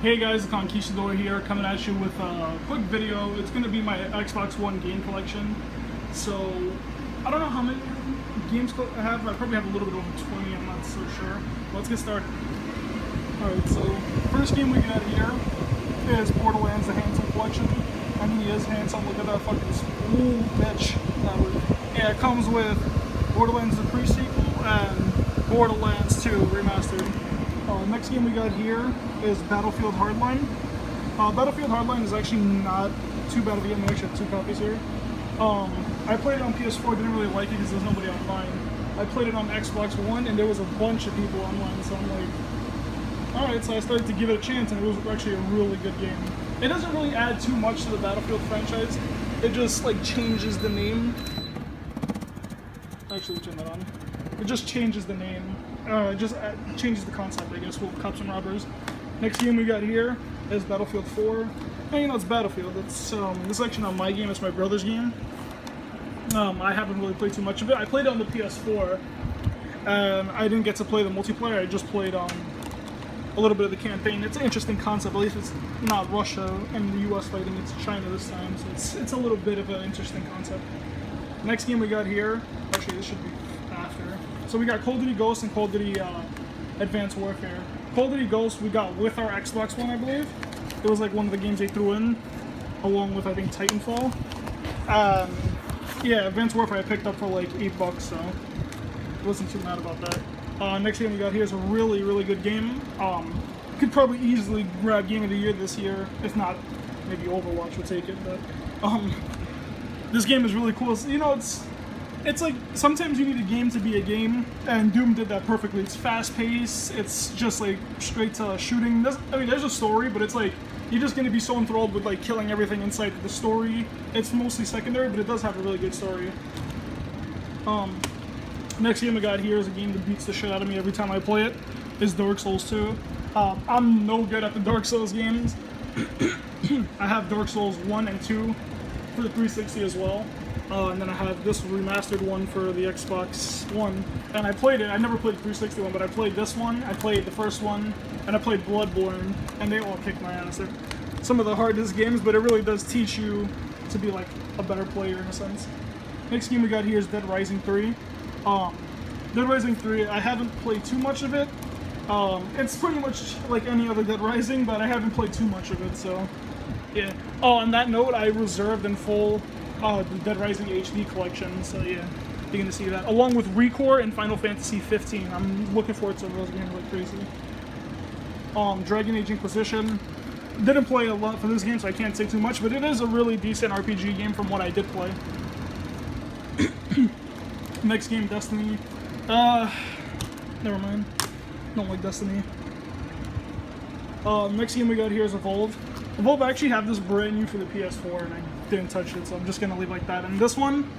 Hey guys, Conquistador here, coming at you with a quick video. It's going to be my Xbox One game collection. So, I don't know how many games I have. I probably have a little bit over 20, I'm not so sure. Let's get started. Alright, so first game we got here is Borderlands the Handsome Collection. I mean, he is handsome. Look at that fucking spool bitch. Yeah, it comes with Borderlands the pre-sequel and Borderlands 2 Remastered. Next game we got here is Battlefield Hardline. Battlefield Hardline is actually not too bad of a game. I actually have two copies here. I played it on PS4, didn't really like it because there's nobody online. I played it on Xbox One and there was a bunch of people online, so I'm like, alright, so I started to give it a chance and it was actually a really good game. It doesn't really add too much to the Battlefield franchise. It just like changes the name. Actually, turn that on. It just changes the name. Just changes the concept, I guess, with cops and robbers. Next game we got here is Battlefield 4. And you know, it's Battlefield. It's this is actually not my game, it's my brother's game. I haven't really played too much of it. I played it on the PS4, and I didn't get to play the multiplayer. I just played a little bit of the campaign. It's an interesting concept, at least it's not Russia and the US fighting, it's China this time, so it's a little bit of an interesting concept. Next game we got here, actually this should be after. So we got Call of Duty Ghosts and Call of Duty Advanced Warfare. Call of Duty Ghosts we got with our Xbox One, I believe. It was like one of the games they threw in, along with I think Titanfall. Yeah, Advanced Warfare I picked up for like $8, so wasn't too mad about that. Next game we got here is a really, really good game. Could probably easily grab Game of the Year this year, if not, maybe Overwatch would take it. But this game is really cool. You know, it's like sometimes you need a game to be a game, and Doom did that perfectly. It's fast-paced. It's just like straight to shooting. I mean, there's a story, but it's like you're just gonna be so enthralled with like killing everything inside the story. It's mostly secondary, but it does have a really good story. Next game I got here is a game that beats the shit out of me every time I play it. Is Dark Souls 2. I'm no good at the Dark Souls games. I have Dark Souls 1 and 2 for the 360 as well. And then I have this remastered one for the Xbox One. And I played it, I never played the 360 one, but I played this one, I played the first one, and I played Bloodborne, and they all kicked my ass. They're some of the hardest games, but it really does teach you to be like a better player in a sense. Next game we got here is Dead Rising 3. Dead Rising 3, I haven't played too much of it. It's pretty much like any other Dead Rising, but I haven't played too much of it, so yeah. Oh, on that note, I reserved in full the Dead Rising HD collection, so yeah, you're gonna see that. Along with ReCore and Final Fantasy 15. I'm looking forward to those games like crazy. Dragon Age Inquisition. Didn't play a lot for this game, so I can't say too much, but it is a really decent RPG game from what I did play. Next game, Destiny. Never mind. Don't like Destiny. Next game we got here is Evolve. Evolve, I actually have this brand new for the PS4, and I didn't touch it, so I'm just gonna leave it like that. And this one,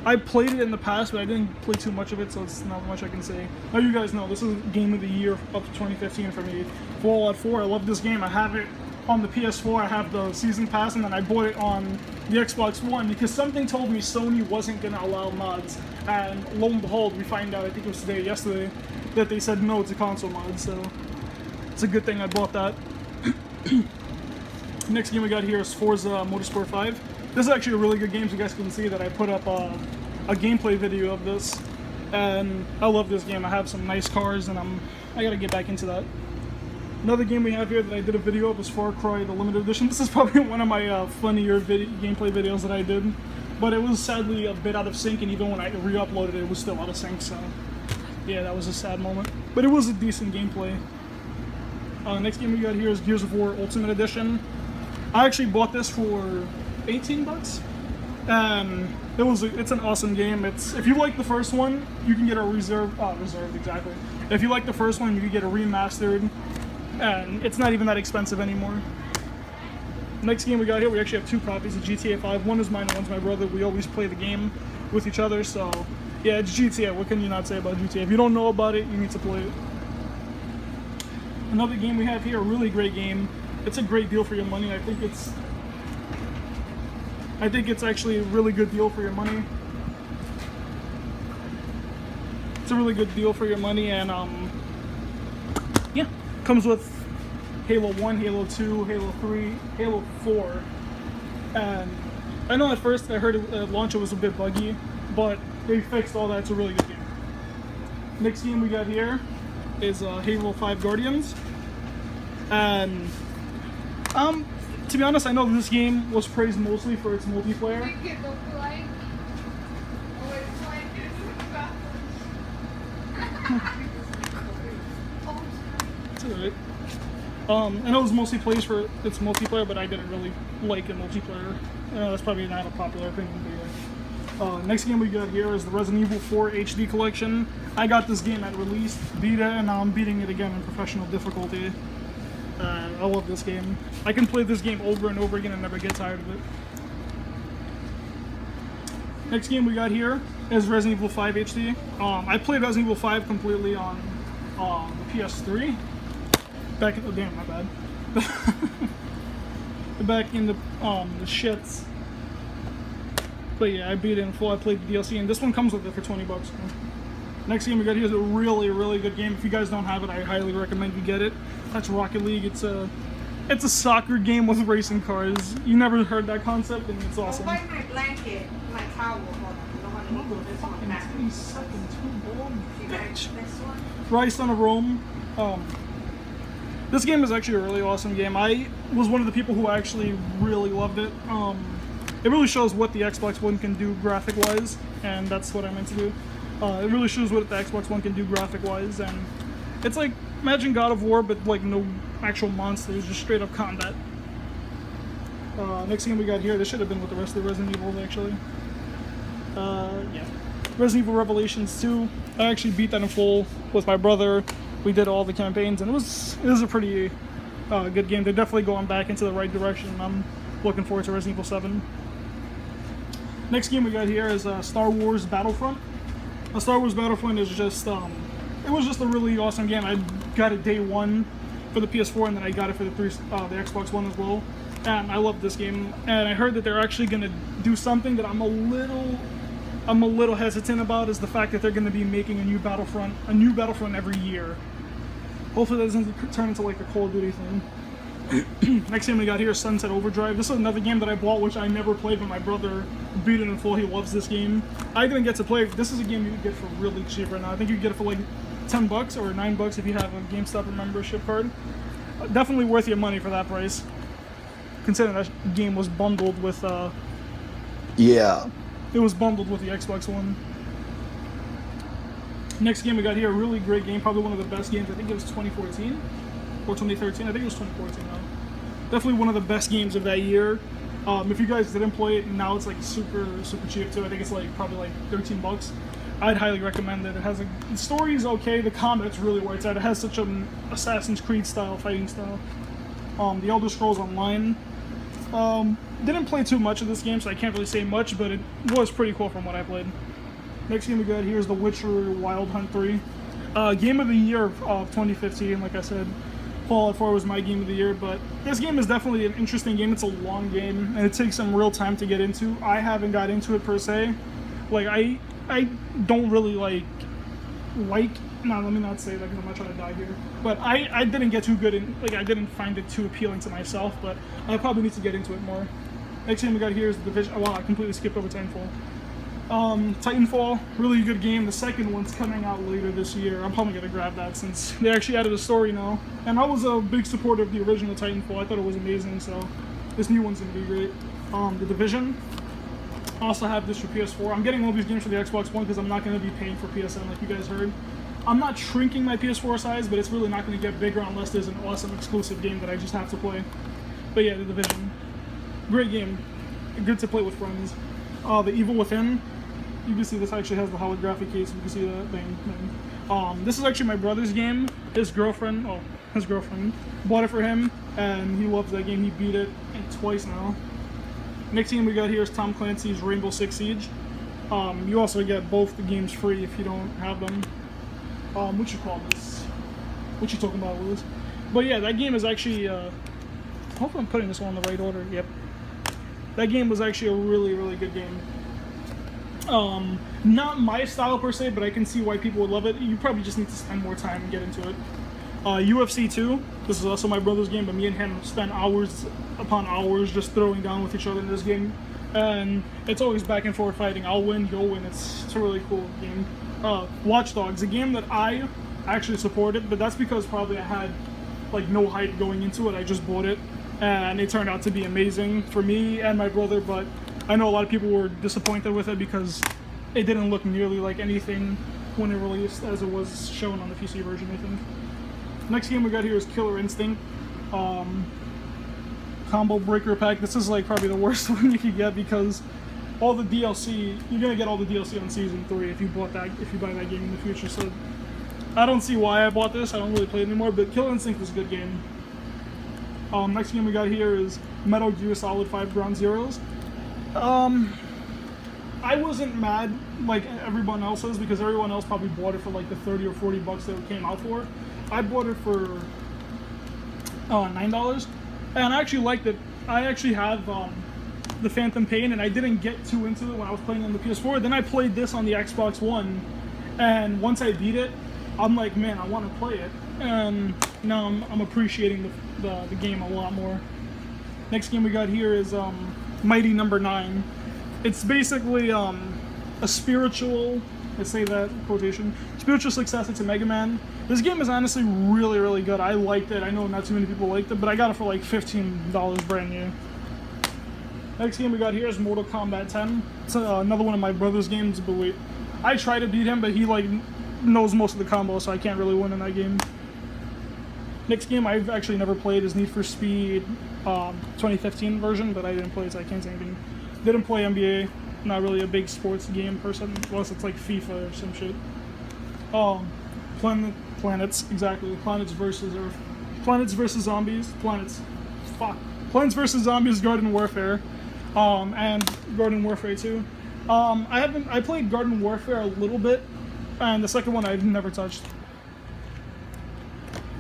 I played it in the past, but I didn't play too much of it, so it's not much I can say. Now you guys know, this is Game of the Year of 2015 for me. Fallout 4, I love this game. I have it on the PS4, I have the Season Pass, and then I bought it on the Xbox One because something told me Sony wasn't gonna allow mods. And lo and behold, we find out, I think it was today, yesterday, that they said no to console mods, so it's a good thing I bought that. Next game we got here is Forza Motorsport 5. This is actually a really good game, so you guys can see that I put up a gameplay video of this. And I love this game. I have some nice cars, and I gotta get back into that. Another game we have here that I did a video of is Far Cry, the limited edition. This is probably one of my funnier gameplay videos that I did. But it was sadly a bit out of sync, and even when I re-uploaded it, it was still out of sync, so yeah, that was a sad moment. But it was a decent gameplay. Next game we got here is Gears of War Ultimate Edition. I actually bought this for $18, and it's an awesome game. If you like the first one, you can get a reserved exactly. If you like the first one, you can get a remastered, and it's not even that expensive anymore. Next game we got here, we actually have two copies of GTA 5. One is mine and one's my brother. We always play the game with each other, so yeah, it's GTA. What can you not say about GTA? If you don't know about it, you need to play it. Another game we have here, a really great game. It's a great deal for your money. I think it's actually a really good deal for your money. It's a really good deal for your money, and yeah, comes with Halo 1, Halo 2, Halo 3, Halo 4. And I know at first I heard at launch it was a bit buggy, but they fixed all that. It's a really good game. Next game we got here is Halo 5 Guardians. And to be honest, I know this game was praised mostly for its multiplayer. It's alright. I know it was mostly praised for its multiplayer, but I didn't really like the multiplayer. That's probably not a popular opinion. But yeah. Next game we got here is the Resident Evil 4 HD Collection. I got this game at release, beat it, and now I'm beating it again in professional difficulty. I love this game. I can play this game over and over again and never get tired of it. Next game we got here is Resident Evil 5 HD. I played Resident Evil 5 completely on the PS3. Back in the damn, my bad. Back in the shits. But yeah, I beat it in full. I played the DLC, and this one comes with it for $20. Next game we got here is a really, really good game. If you guys don't have it, I highly recommend you get it. That's Rocket League. It's a soccer game with racing cars. You never heard that concept, and it's awesome. Oh, my blanket, my towel. Rise Son of Rome. This game is actually a really awesome game. I was one of the people who actually really loved it. It really shows what the Xbox One can do graphic-wise, and that's what I meant to do. It really shows what the Xbox One can do graphic-wise, and it's like, imagine God of War, but like no actual monsters, just straight up combat. Next game we got here, this should have been with the rest of the Resident Evils, actually. Yeah. Resident Evil Revelations 2. I actually beat that in full with my brother. We did all the campaigns, and it was a pretty good game. They're definitely going back into the right direction. I'm looking forward to Resident Evil 7. Next game we got here is Star Wars Battlefront. Star Wars Battlefront is just, it was just a really awesome game. I got it day one for the PS4, and then I got it for the Xbox One as well. And I love this game. And I heard that they're actually going to do something that I'm a little hesitant about, is the fact that they're going to be making a new Battlefront every year. Hopefully that doesn't turn into like a Call of Duty thing. Next game we got here is Sunset Overdrive. This is another game that I bought, which I never played, but my brother beat it in full. He loves this game. I didn't get to play it. This is a game you can get for really cheap right now. I think you can get it for like $10 or $9 if you have a GameStop membership card. Definitely worth your money for that price, considering that game was bundled with Yeah. It was bundled with the Xbox One. Next game we got here, a really great game, probably one of the best games. I think it was 2014 or 2013. I think it was 2014 now. Definitely one of the best games of that year. If you guys didn't play it, now it's like super cheap too. I think it's like probably like $13. I'd highly recommend it. It has the story is okay. The combat's really where it's at. It has such an Assassin's Creed style fighting style. The Elder Scrolls Online. Didn't play too much of this game, so I can't really say much, but it was pretty cool from what I played. Next game we got here is The Witcher Wild Hunt 3. Game of the year of 2015, like I said. Fallout 4 was my game of the year, but this game is definitely an interesting game. It's a long game, and it takes some real time to get into. I haven't got into it per se. Like, I don't really like, no, let me not say that because I'm not trying to die here. But I didn't get too good in, like, I didn't find it too appealing to myself, but I probably need to get into it more. Next game we got here is The Division. Oh, wow, I completely skipped over Titanfall. Titanfall, really good game. The second one's coming out later this year. I'm probably going to grab that since they actually added a story now. And I was a big supporter of the original Titanfall. I thought it was amazing, so this new one's going to be great. The Division. I also have this for PS4. I'm getting all these games for the Xbox One because I'm not going to be paying for PSN like you guys heard. I'm not shrinking my PS4 size, but it's really not going to get bigger unless there's an awesome exclusive game that I just have to play. But yeah, The Division. Great game. Good to play with friends. The Evil Within. You can see this actually has the holographic case. You can see that thing. This is actually my brother's game. His girlfriend bought it for him, and he loves that game. He beat it twice now. Next game we got here is Tom Clancy's Rainbow Six Siege. You also get both the games free if you don't have them. What you call this? What you talking about, Lewis? But yeah, that game is actually. Hopefully I'm putting this one in the right order. Yep. That game was actually a really good game. Not my style per se, but I can see why people would love it. You probably just need to spend more time and get into it. UFC 2. This is also my brother's game, but me and him spend hours upon hours just throwing down with each other in this game. And it's always back and forth fighting. I'll win, he'll win. It's a really cool game. Watch Dogs, a game that I actually supported, but that's because probably I had like no hype going into it. I just bought it, and it turned out to be amazing for me and my brother, but I know a lot of people were disappointed with it because it didn't look nearly like anything when it released as it was shown on the PC version, I think. Next game we got here is Killer Instinct. Combo Breaker Pack. This is like probably the worst one you could get because all the DLC, you're gonna get all the DLC on Season 3 if you buy that game in the future, so I don't see why I bought this. I don't really play it anymore, but Killer Instinct is a good game. Next game we got here is Metal Gear Solid 5 Ground Zeroes. I wasn't mad like everyone else is because everyone else probably bought it for like the 30 or 40 bucks that it came out for. I bought it for $9, and I actually liked it. I actually have the Phantom Pain, and I didn't get too into it when I was playing on the PS4. Then I played this on the Xbox One, and once I beat it, I'm like, man, I want to play it, and now I'm appreciating the game a lot more. Next game we got here is Mighty Number 9. It's basically a spiritual, I say that in quotation, spiritual successor to Mega Man. This game is honestly really, really good. I liked it. I know not too many people liked it, but I got it for like $15 brand new. Next game we got here is Mortal Kombat 10. It's another one of my brother's games, but wait, I tried to beat him, but he like knows most of the combos, so I can't really win in that game. Next game I've actually never played is Need for Speed 2015 version, but I didn't play it, so I can't say anything. Didn't play NBA. Not really a big sports game person, unless it's like FIFA or some shit. Planets, exactly. Planets versus Earth. Planets versus Zombies. Planets versus Zombies Garden Warfare. And Garden Warfare 2. I played Garden Warfare a little bit, and the second one I've never touched.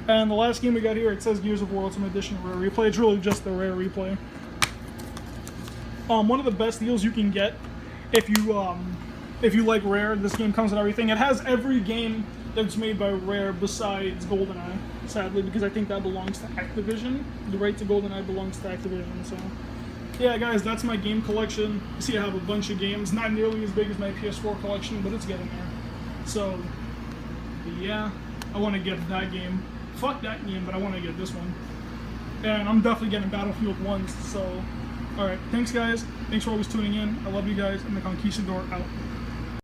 And the last game we got here, it says Gears of War Ultimate Edition Rare Replay. It's really just the Rare Replay. One of the best deals you can get if you like Rare, this game comes with everything. It has every game that's made by Rare besides GoldenEye, sadly, because I think that belongs to Activision. The right to GoldenEye belongs to Activision, so yeah, guys, that's my game collection. You see I have a bunch of games, not nearly as big as my PS4 collection, but it's getting there. So yeah, I want to get that game. Fuck that game, but I want to get this one. And I'm definitely getting Battlefield 1, so alright, thanks guys. Thanks for always tuning in. I love you guys, and the Conquistador out.